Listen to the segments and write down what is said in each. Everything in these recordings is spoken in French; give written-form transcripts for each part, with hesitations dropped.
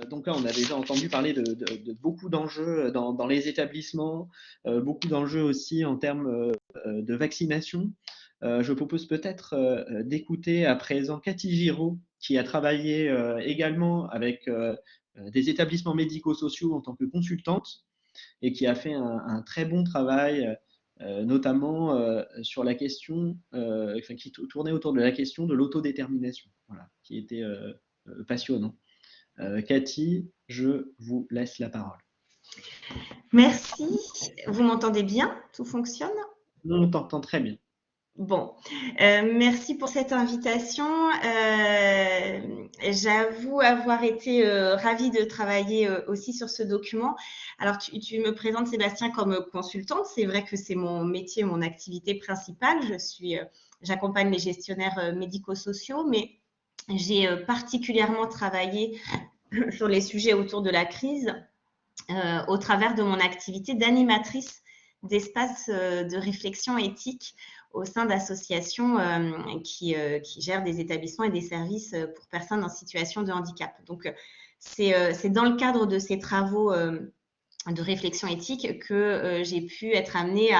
Donc là, on a déjà entendu parler de beaucoup d'enjeux dans les établissements, beaucoup d'enjeux aussi en termes de vaccination. Je propose peut-être d'écouter à présent Cathy Giraud, qui a travaillé également avec des établissements médico-sociaux en tant que consultante et qui a fait un très bon travail, notamment sur la question, enfin, qui tournait autour de la question de l'autodétermination, voilà, qui était passionnant. Cathy, je vous laisse la parole. Merci. Vous m'entendez bien? Tout fonctionne? On t'entend très bien. Bon, merci pour cette invitation. J'avoue avoir été ravie de travailler aussi sur ce document. Alors, tu me présentes, Sébastien, comme consultante. C'est vrai que c'est mon métier, mon activité principale. J'accompagne les gestionnaires médico-sociaux, mais j'ai particulièrement travaillé sur les sujets autour de la crise au travers de mon activité d'animatrice d'espaces de réflexion éthique au sein d'associations qui gèrent des établissements et des services pour personnes en situation de handicap. Donc, c'est dans le cadre de ces travaux de réflexion éthique que j'ai pu être amenée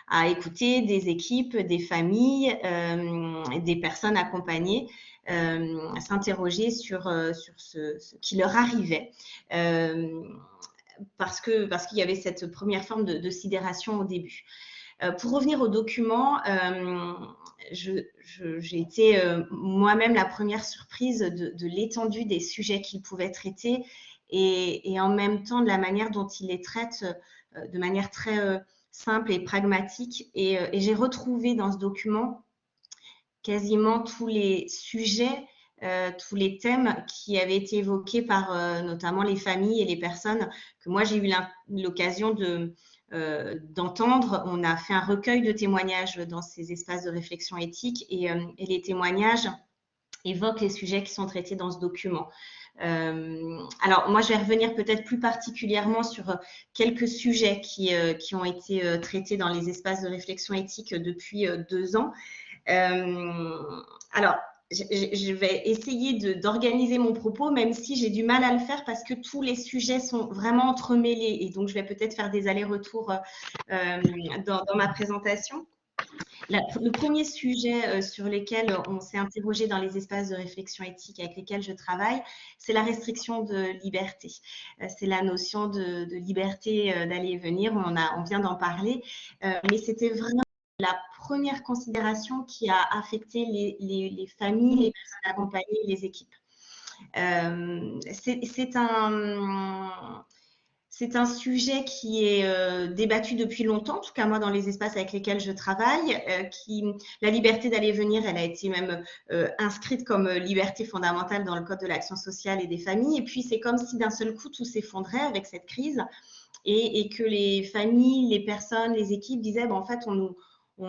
à écouter des équipes, des familles, des personnes accompagnées, s'interroger sur ce qui leur arrivait. Parce qu'il y avait cette première forme de sidération au début. Pour revenir au document, j'ai été moi-même la première surprise de l'étendue des sujets qu'il pouvait traiter et en même temps de la manière dont il les traite de manière très simple et pragmatique. Et j'ai retrouvé dans ce document quasiment tous les sujets, tous les thèmes qui avaient été évoqués par notamment les familles et les personnes que moi j'ai eu l'occasion d'entendre. On a fait un recueil de témoignages dans ces espaces de réflexion éthique et les témoignages évoquent les sujets qui sont traités dans ce document. Alors moi je vais revenir peut-être plus particulièrement sur quelques sujets qui ont été traités dans les espaces de réflexion éthique depuis 2 ans. Alors, je vais essayer d'organiser mon propos, même si j'ai du mal à le faire parce que tous les sujets sont vraiment entremêlés et donc je vais peut-être faire des allers-retours dans ma présentation. Le premier sujet sur lequel on s'est interrogé dans les espaces de réflexion éthique avec lesquels je travaille, c'est la restriction de liberté. C'est la notion de liberté d'aller et venir, on vient d'en parler, mais c'était vraiment la première considération qui a affecté les familles, les personnes accompagnées, les équipes. C'est un sujet qui est débattu depuis longtemps, en tout cas moi dans les espaces avec lesquels je travaille. La liberté d'aller et venir, elle a été même inscrite comme liberté fondamentale dans le Code de l'action sociale et des familles. Et puis c'est comme si d'un seul coup tout s'effondrait avec cette crise et que les familles, les personnes, les équipes disaient en fait on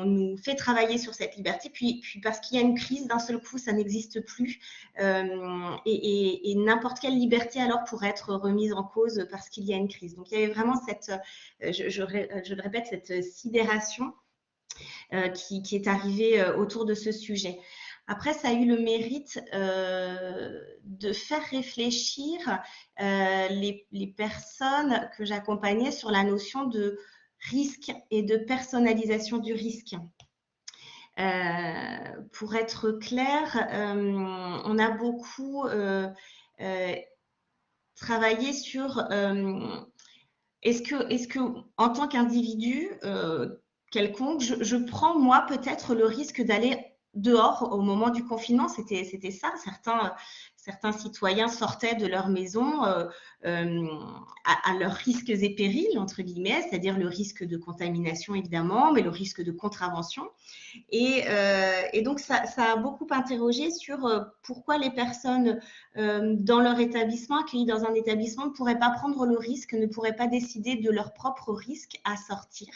nous fait travailler sur cette liberté, puis parce qu'il y a une crise, d'un seul coup, ça n'existe plus. Et n'importe quelle liberté, alors, pourrait être remise en cause parce qu'il y a une crise. Donc, il y avait vraiment cette, je le répète, cette sidération qui est arrivée autour de ce sujet. Après, ça a eu le mérite de faire réfléchir les personnes que j'accompagnais sur la notion de risque et de personnalisation du risque. Pour être clair, on a beaucoup travaillé sur est-ce que en tant qu'individu quelconque, je prends moi peut-être le risque d'aller dehors au moment du confinement, c'était ça. Certains citoyens sortaient de leur maison à leurs risques et périls, entre guillemets, c'est-à-dire le risque de contamination évidemment, mais le risque de contravention. Et donc, ça a beaucoup interrogé sur pourquoi les personnes dans leur établissement, accueillies dans un établissement, ne pourraient pas prendre le risque, ne pourraient pas décider de leur propre risque à sortir.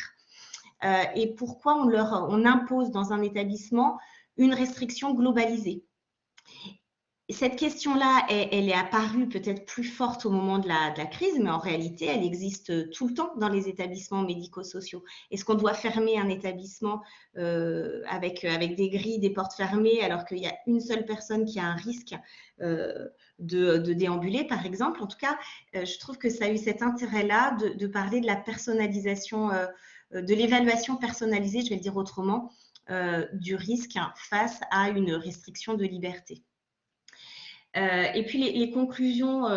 Et pourquoi on impose dans un établissement une restriction globalisée. cette question-là, elle est apparue peut-être plus forte au moment de la crise, mais en réalité, elle existe tout le temps dans les établissements médico-sociaux. Est-ce qu'on doit fermer un établissement avec des grilles, des portes fermées, alors qu'il y a une seule personne qui a un risque de déambuler, par exemple? En tout cas, je trouve que ça a eu cet intérêt-là de parler de la personnalisation, de l'évaluation personnalisée, je vais le dire autrement, du risque face à une restriction de liberté. Et puis les conclusions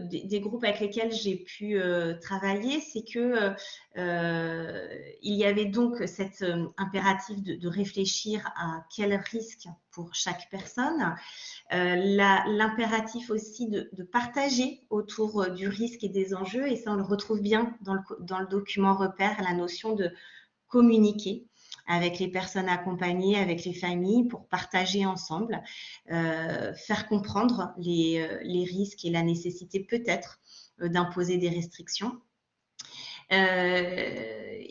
des groupes avec lesquels j'ai pu travailler, c'est que il y avait donc cet impératif de réfléchir à quel risque pour chaque personne, l'impératif aussi de partager autour du risque et des enjeux, et ça on le retrouve bien dans le document repère, la notion de communiquer avec les personnes accompagnées, avec les familles, pour partager ensemble, faire comprendre les risques et la nécessité peut-être d'imposer des restrictions. Il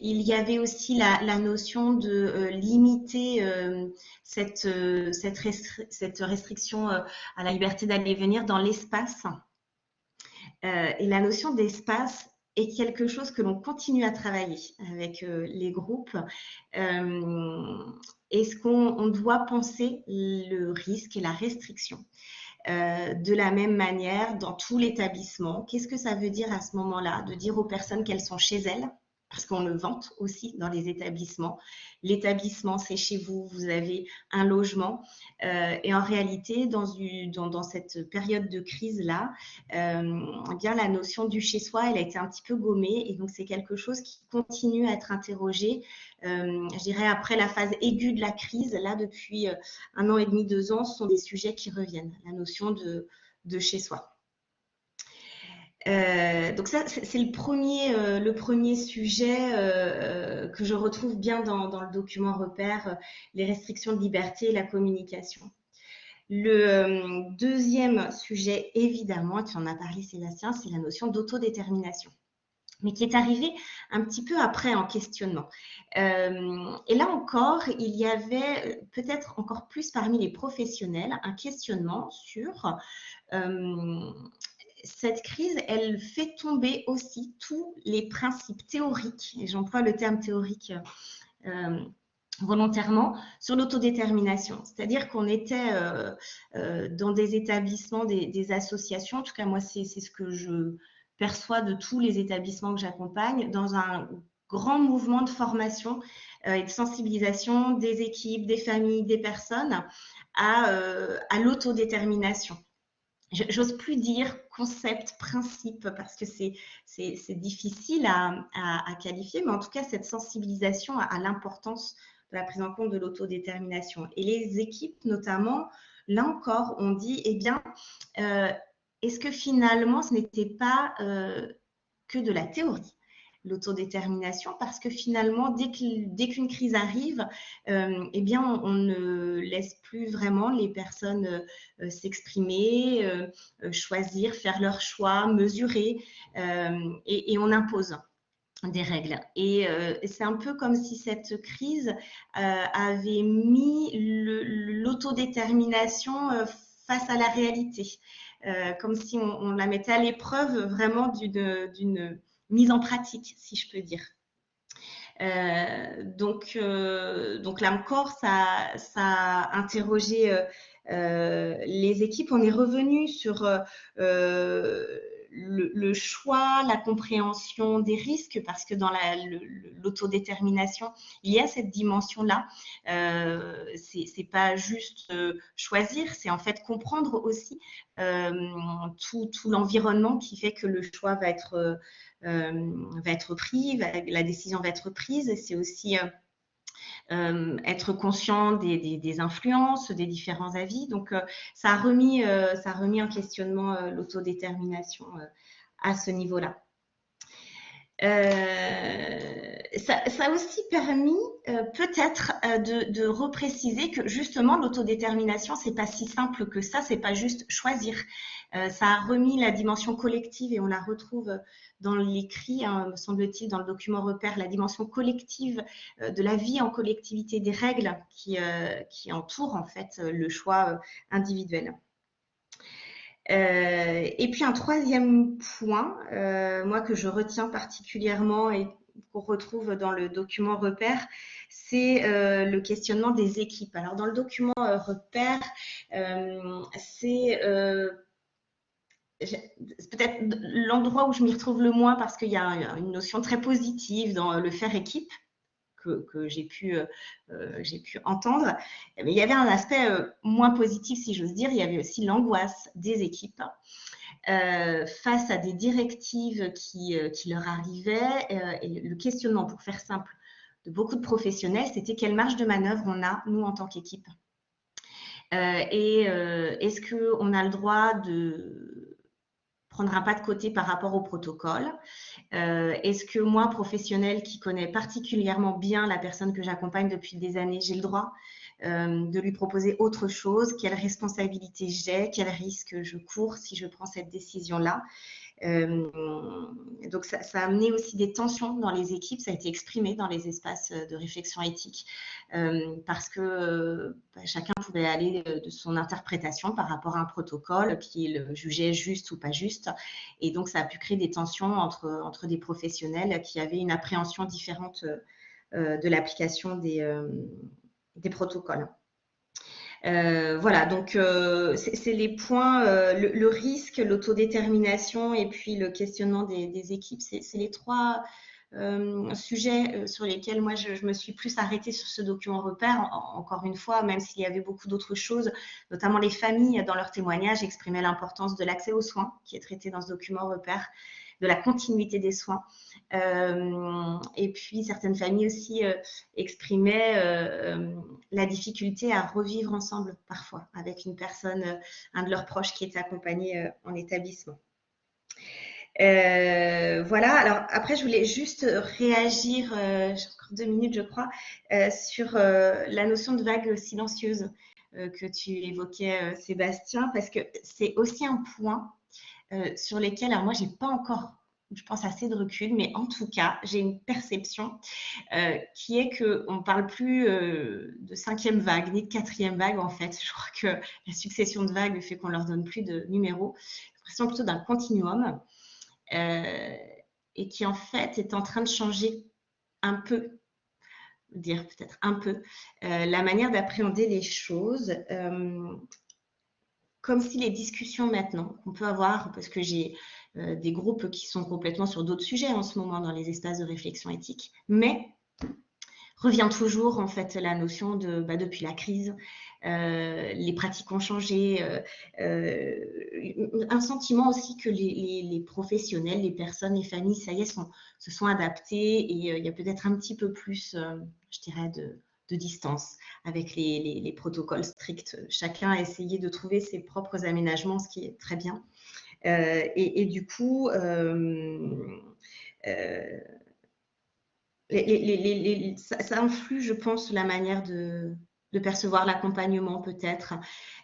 y avait aussi la notion de limiter cette restriction à la liberté d'aller et venir dans l'espace. Et la notion d'espace est quelque chose que l'on continue à travailler avec les groupes. Est-ce qu'on doit penser le risque et la restriction de la même manière dans tout l'établissement? Qu'est-ce que ça veut dire à ce moment-là de dire aux personnes qu'elles sont chez elles? Parce qu'on le vante aussi dans les établissements. L'établissement, c'est chez vous, vous avez un logement. Et en réalité, dans cette période de crise-là, bien la notion du chez-soi, elle a été un petit peu gommée. Et donc, c'est quelque chose qui continue à être interrogé. Je dirais, après la phase aiguë de la crise, là, depuis 1 an et demi, 2 ans, ce sont des sujets qui reviennent. La notion de chez-soi. Donc ça, c'est le premier sujet que je retrouve bien dans le document repère, les restrictions de liberté et la communication. Le deuxième sujet, évidemment, tu en as parlé Sébastien, c'est la notion d'autodétermination, mais qui est arrivé un petit peu après en questionnement. Et là encore, il y avait peut-être encore plus parmi les professionnels un questionnement sur cette crise, elle fait tomber aussi tous les principes théoriques, et j'emploie le terme théorique volontairement, sur l'autodétermination. C'est-à-dire qu'on était dans des établissements, des associations, en tout cas moi c'est ce que je perçois de tous les établissements que j'accompagne, dans un grand mouvement de formation et de sensibilisation des équipes, des familles, des personnes à l'autodétermination. J'ose plus dire concept, principe, parce que c'est difficile à qualifier, mais en tout cas, cette sensibilisation à l'importance de la prise en compte de l'autodétermination. Et les équipes, notamment, là encore, ont dit, eh bien, est-ce que finalement, ce n'était pas que de la théorie, l'autodétermination, parce que finalement, dès qu'une crise arrive, eh bien, on ne laisse plus vraiment les personnes s'exprimer, choisir, faire leur choix, mesurer, et on impose des règles. Et c'est un peu comme si cette crise avait mis l'autodétermination face à la réalité, comme si on la mettait à l'épreuve vraiment d'une mise en pratique, si je peux dire. Donc là encore, ça a interrogé les équipes. On est revenu sur le choix, la compréhension des risques, parce que dans l'autodétermination, il y a cette dimension-là. C'est pas juste choisir, c'est en fait comprendre aussi tout l'environnement qui fait que le choix va être pris, la décision va être prise. Et c'est aussi être conscient des influences, des différents avis. Donc, ça a remis en questionnement l'autodétermination à ce niveau-là. Ça a aussi permis peut-être de repréciser que justement l'autodétermination, c'est pas si simple que ça, c'est pas juste choisir. Ça a remis la dimension collective, et on la retrouve dans l'écrit, hein, me semble-t-il, dans le document repère, la dimension collective de la vie en collectivité, des règles qui entourent en fait le choix individuel. Et puis un troisième point, moi que je retiens particulièrement et qu'on retrouve dans le document repère, c'est le questionnement des équipes. Alors dans le document repère, c'est peut-être l'endroit où je m'y retrouve le moins parce qu'il y a une notion très positive dans le faire équipe que j'ai pu entendre. Mais il y avait un aspect moins positif, si j'ose dire. Il y avait aussi l'angoisse des équipes face à des directives qui leur arrivaient. Et le questionnement, pour faire simple, de beaucoup de professionnels, c'était quelle marge de manœuvre on a, nous, en tant qu'équipe. Est-ce qu'on a le droit de prendre un pas de côté par rapport au protocole? Est-ce que moi, professionnel qui connais particulièrement bien la personne que j'accompagne depuis des années, j'ai le droit de lui proposer autre chose? Quelle responsabilité j'ai? Quel risque je cours si je prends cette décision-là? Donc ça a amené aussi des tensions dans les équipes, ça a été exprimé dans les espaces de réflexion éthique parce que chacun pouvait aller de son interprétation par rapport à un protocole qu'il jugeait juste ou pas juste, et donc ça a pu créer des tensions entre des professionnels qui avaient une appréhension différente de l'application des protocoles. Voilà, donc c'est les points, le risque, l'autodétermination et puis le questionnement des équipes, c'est les trois sujets sur lesquels moi je me suis plus arrêtée sur ce document repère. Encore une fois, même s'il y avait beaucoup d'autres choses, notamment les familles dans leurs témoignages exprimaient l'importance de l'accès aux soins qui est traité dans ce document repère, de la continuité des soins. Et puis certaines familles aussi exprimaient la difficulté à revivre ensemble parfois avec une personne, un de leurs proches qui était accompagné en établissement. Voilà, alors après je voulais juste réagir, j'ai encore 2 minutes je crois, sur la notion de vague silencieuse que tu évoquais Sébastien, parce que c'est aussi un point sur lesquels, alors moi j'ai pas encore, je pense, assez de recul, mais en tout cas j'ai une perception qui est qu'on ne parle plus de 5e vague ni de 4e vague en fait. Je crois que la succession de vagues fait qu'on leur donne plus de numéros. J'ai l'impression plutôt d'un continuum et qui en fait est en train de changer un peu, dire peut-être un peu, la manière d'appréhender les choses. Comme si les discussions maintenant qu'on peut avoir, parce que j'ai des groupes qui sont complètement sur d'autres sujets en ce moment dans les espaces de réflexion éthique, mais revient toujours en fait la notion de depuis la crise, les pratiques ont changé, un sentiment aussi que les professionnels, les personnes, les familles, ça y est, se sont adaptés et il y a peut-être un petit peu plus, je dirais, de distance avec les protocoles stricts. Chacun a essayé de trouver ses propres aménagements, ce qui est très bien. Et du coup, ça influe, je pense, la manière de percevoir l'accompagnement peut-être.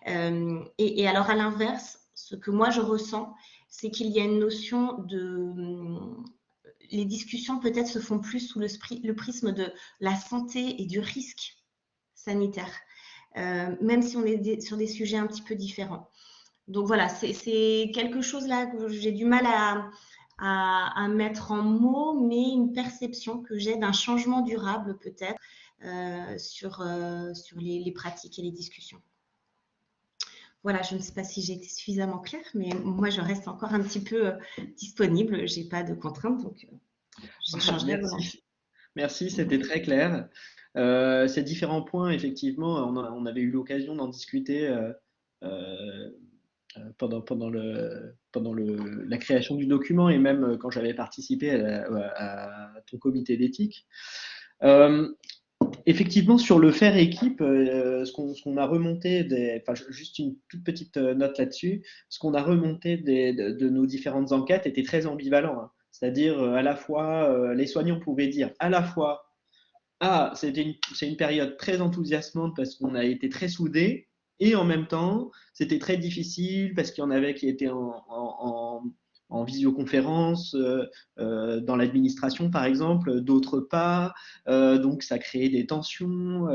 Et alors à l'inverse, ce que moi je ressens, c'est qu'il y a une notion de... Les discussions peut-être se font plus sous le prisme de la santé et du risque sanitaire, même si on est sur des sujets un petit peu différents. Donc voilà, c'est quelque chose là que j'ai du mal à mettre en mots, mais une perception que j'ai d'un changement durable peut-être sur les pratiques et les discussions. Voilà, je ne sais pas si j'ai été suffisamment claire, mais moi je reste encore un petit peu disponible. Je n'ai pas de contraintes, donc j'échangerai volontiers. Merci, c'était très clair. Ces différents points, effectivement, on avait eu l'occasion d'en discuter pendant la création du document et même quand j'avais participé à ton comité d'éthique. Effectivement, sur le faire équipe, ce qu'on a remonté, juste une toute petite note là-dessus, ce qu'on a remonté de nos différentes enquêtes était très ambivalent. Hein. C'est-à-dire, à la fois, les soignants pouvaient dire à la fois, ah, c'est une période très enthousiasmante parce qu'on a été très soudés, et en même temps, c'était très difficile parce qu'il y en avait qui étaient en visioconférence, dans l'administration par exemple, d'autres pas. Donc ça créait des tensions.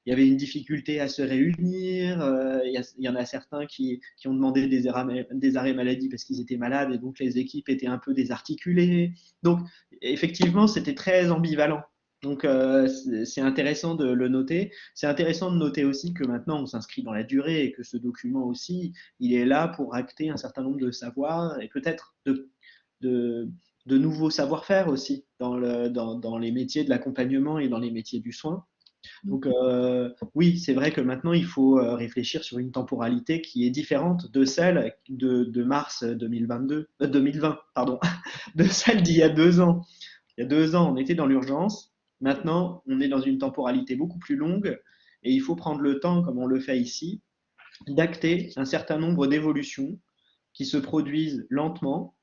Il y avait une difficulté à se réunir. Il y en a certains qui ont demandé des arrêts maladie parce qu'ils étaient malades et donc les équipes étaient un peu désarticulées. Donc effectivement, c'était très ambivalent. Donc c'est intéressant de le noter. C'est intéressant de noter aussi que maintenant on s'inscrit dans la durée et que ce document aussi, il est là pour acter un certain nombre de savoirs et peut-être de, de nouveaux savoir-faire aussi dans les métiers de l'accompagnement et dans les métiers du soin. Donc oui, c'est vrai que maintenant il faut réfléchir sur une temporalité qui est différente de celle de mars 2020, pardon, de celle d'il y a 2 ans. Il y a 2 ans, on était dans l'urgence. Maintenant, on est dans une temporalité beaucoup plus longue et il faut prendre le temps, comme on le fait ici, d'acter un certain nombre d'évolutions qui se produisent lentement,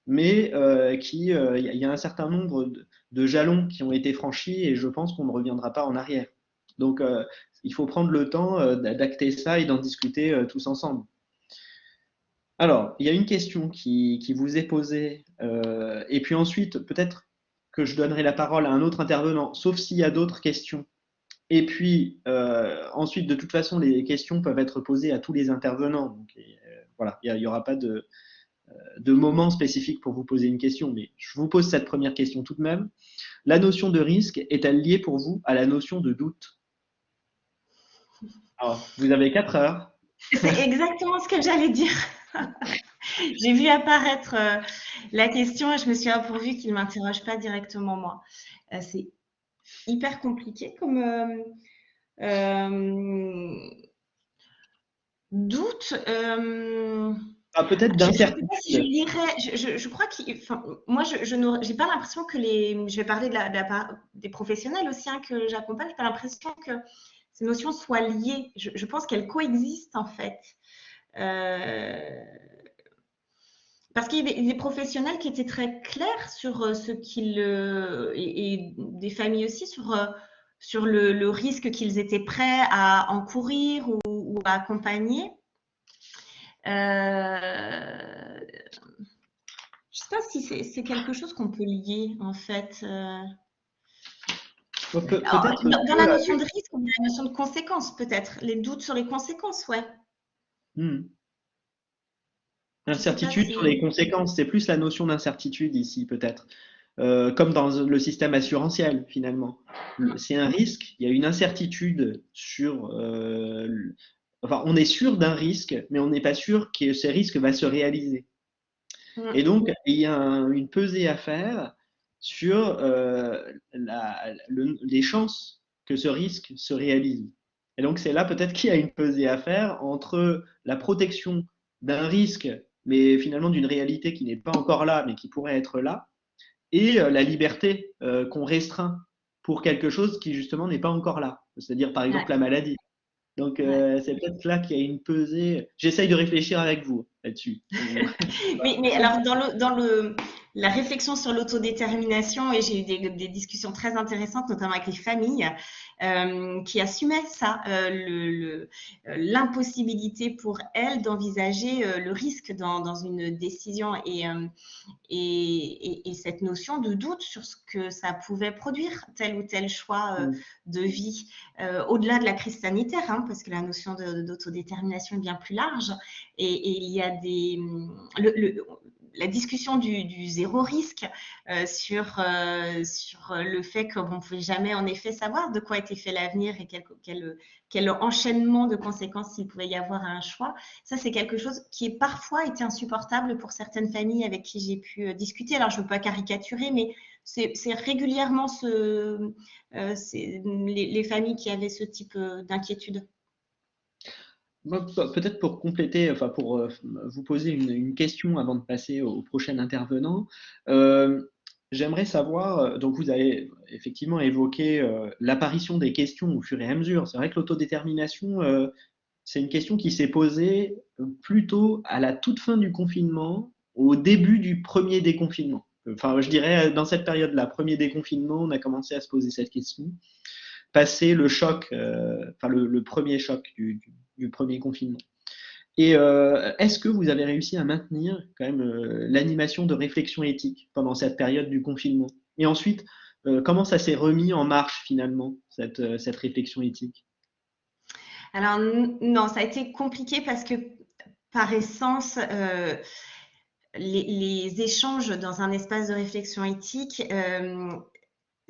mais il y a un certain nombre de jalons qui ont été franchis et je pense qu'on ne reviendra pas en arrière. Donc, il faut prendre le temps d'acter ça et d'en discuter tous ensemble. Alors, il y a une question qui vous est posée, et puis ensuite, peut-être que je donnerai la parole à un autre intervenant, sauf s'il y a d'autres questions. Et puis, ensuite, de toute façon, les questions peuvent être posées à tous les intervenants. Donc, voilà, il n'y aura pas de moment spécifique pour vous poser une question, mais je vous pose cette première question tout de même. La notion de risque est-elle liée pour vous à la notion de doute? Alors, vous avez 4 heures. C'est exactement ce que j'allais dire. J'ai vu apparaître la question et je me suis pourvu qu'il ne m'interroge pas directement moi. C'est hyper compliqué comme doute. Peut-être Je ne sais pas si je d'incertitude. lirais. Je crois que, enfin, moi, je n'ai pas l'impression que je vais parler des professionnels aussi hein, que j'accompagne. Je n'ai pas l'impression que ces notions soient liées. Je pense qu'elles coexistent en fait. Parce qu'il y a des professionnels qui étaient très clairs sur ce qu'ils et des familles aussi sur le risque qu'ils étaient prêts à encourir ou à accompagner. Je ne sais pas si c'est quelque chose qu'on peut lier en fait. Peut-être Dans la que. notion de risque, ou la notion de conséquences peut-être. Les doutes sur les conséquences, ouais. Je sais pas Incertitude sur si. les conséquences, c'est plus la notion d'incertitude ici, peut-être. Comme dans le système assurantiel, finalement. C'est un risque, il y a une incertitude sur. Enfin, on est sûr d'un risque, mais on n'est pas sûr que ce risque va se réaliser. Et donc, il y a une pesée à faire sur les chances que ce risque se réalise. Et donc, c'est là peut-être qu'il y a une pesée à faire entre la protection d'un risque, mais finalement d'une réalité qui n'est pas encore là, mais qui pourrait être là, et la liberté qu'on restreint pour quelque chose qui justement n'est pas encore là, c'est-à-dire par exemple Ouais, la maladie. Donc ouais. c'est peut-être là qu'il y a une pesée. J'essaye de réfléchir avec vous là-dessus. Mais alors, la réflexion sur l'autodétermination, et j'ai eu des discussions très intéressantes, notamment avec les familles, qui assumaient ça, l'impossibilité pour elles d'envisager le risque dans une décision et cette notion de doute sur ce que ça pouvait produire, tel ou tel choix de vie, au-delà de la crise sanitaire, hein, parce que la notion d'autodétermination est bien plus large. Et il y a la discussion du zéro risque sur le fait qu'on ne pouvait jamais en effet savoir de quoi était fait l'avenir et quel enchaînement de conséquences il pouvait y avoir à un choix. Ça, c'est quelque chose qui est parfois été insupportable pour certaines familles avec qui j'ai pu discuter. Alors, je ne veux pas caricaturer, mais c'est régulièrement les familles qui avaient ce type d'inquiétude. Peut-être pour compléter, enfin pour vous poser une question avant de passer au prochain intervenant, j'aimerais savoir, donc vous avez effectivement évoqué l'apparition des questions au fur et à mesure. C'est vrai que l'autodétermination, c'est une question qui s'est posée plutôt à la toute fin du confinement, au début du premier déconfinement. Enfin, je dirais dans cette période-là, premier déconfinement, on a commencé à se poser cette question. Passé le choc, enfin le premier choc du premier confinement. Et est-ce que vous avez réussi à maintenir quand même l'animation de réflexion éthique pendant cette période du confinement? Et ensuite, comment ça s'est remis en marche finalement, cette réflexion éthique? Alors non, ça a été compliqué parce que par essence, les échanges dans un espace de réflexion éthique,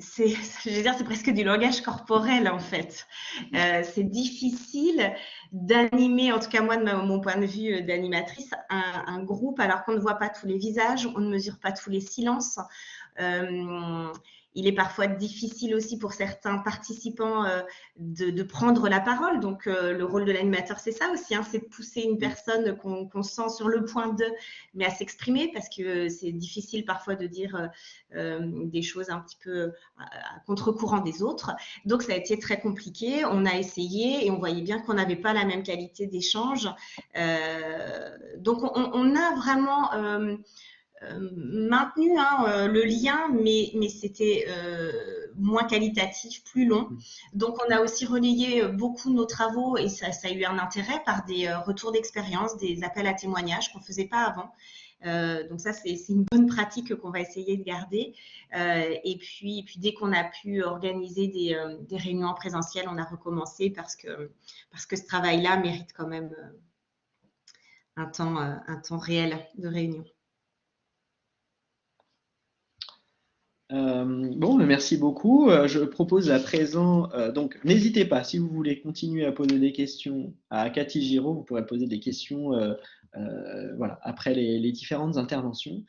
c'est, je veux dire, c'est presque du langage corporel en fait. C'est difficile d'animer, en tout cas moi de mon point de vue d'animatrice, un groupe alors qu'on ne voit pas tous les visages, on ne mesure pas tous les silences. Il est parfois difficile aussi pour certains participants de prendre la parole. Donc, le rôle de l'animateur, c'est ça aussi, hein, c'est de pousser une personne qu'on sent sur le point de, mais à s'exprimer, parce que c'est difficile parfois de dire des choses un petit peu à contre-courant des autres. Donc, ça a été très compliqué. On a essayé et on voyait bien qu'on n'avait pas la même qualité d'échange. Donc, on a vraiment maintenu le lien, mais c'était moins qualitatif, plus long. Donc, on a aussi relayé beaucoup nos travaux et ça a eu un intérêt par des retours d'expérience, des appels à témoignages qu'on ne faisait pas avant. Donc ça, c'est une bonne pratique qu'on va essayer de garder. Et puis, dès qu'on a pu organiser des réunions en présentiel, on a recommencé parce que ce travail-là mérite quand même un temps réel de réunion. Bon, merci beaucoup. Je propose à présent, donc n'hésitez pas, si vous voulez continuer à poser des questions à Cathy Giraud, vous pourrez poser des questions voilà, après les différentes interventions.